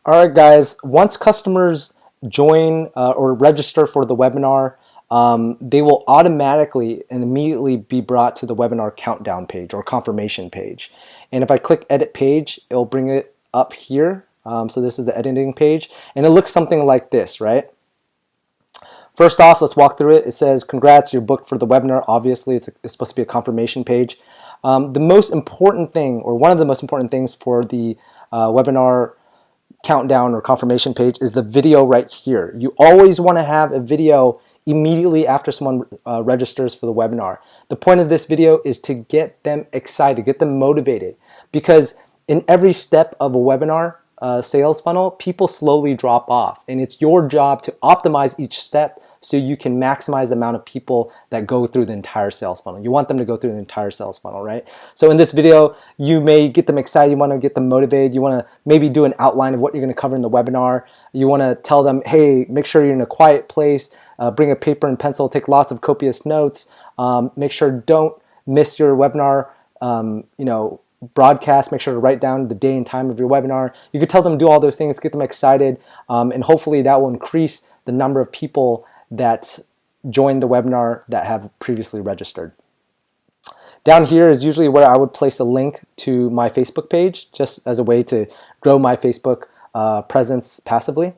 All right, guys, once customers join or register for the webinar, they will automatically and immediately be brought to the webinar countdown page or confirmation page. And if I click edit page, it'll bring it up here. So this is the editing page, and it looks something like this, right? First off, let's walk through it. It says, congrats, you're booked for the webinar. Obviously, it's supposed to be a confirmation page. The most important thing, or one of the most important things for the webinar countdown or confirmation page is the video right here. You always want to have a video immediately after someone registers for the webinar. The point of this video is to get them excited, get them motivated, because in every step of a webinar sales funnel, people slowly drop off, and it's your job to optimize each step so you can maximize the amount of people that go through the entire sales funnel. You want them to go through the entire sales funnel, right? So in this video, you may get them excited, you want to get them motivated, you want to maybe do an outline of what you're going to cover in the webinar. You want to tell them, hey, make sure you're in a quiet place, bring a paper and pencil, take lots of copious notes, make sure don't miss your webinar, broadcast, make sure to write down the day and time of your webinar. You could tell them to do all those things, get them excited, and hopefully that will increase the number of people that join the webinar that have previously registered. Down here is usually where I would place a link to my Facebook page, just as a way to grow my Facebook presence passively.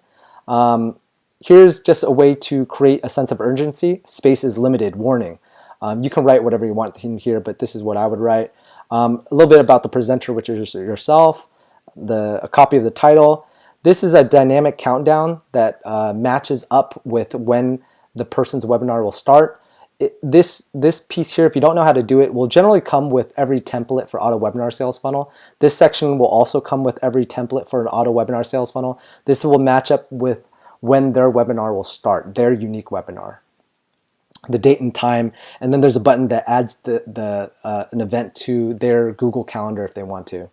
Here's just a way to create a sense of urgency. Space is limited, warning. You can write whatever you want in here, but this is what I would write. A little bit about the presenter, which is yourself, a copy of the title. This is a dynamic countdown that matches up with when the person's webinar will start. This piece here, if you don't know how to do it, will generally come with every template for auto webinar sales funnel. This section will also come with every template for an auto webinar sales funnel. This will match up with when their webinar will start, their unique webinar, the date and time, and then there's a button that adds an event to their Google Calendar if they want to.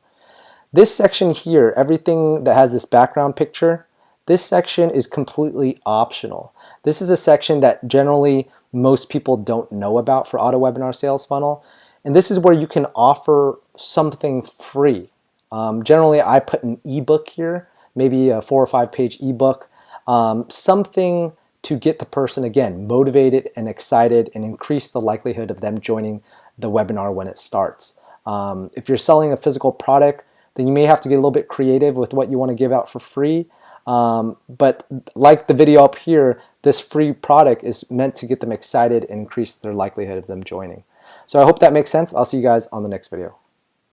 This section here, everything that has this background picture, this section is completely optional. This is a section that generally most people don't know about for auto webinar sales funnel, and this is where you can offer something free. Generally, I put an ebook here, maybe a 4 or 5 page ebook, something to get the person, again, motivated and excited and increase the likelihood of them joining the webinar when it starts. If you're selling a physical product, then you may have to get a little bit creative with what you want to give out for free. But like the video up here, this free product is meant to get them excited and increase their likelihood of them joining. So I hope that makes sense. I'll see you guys on the next video.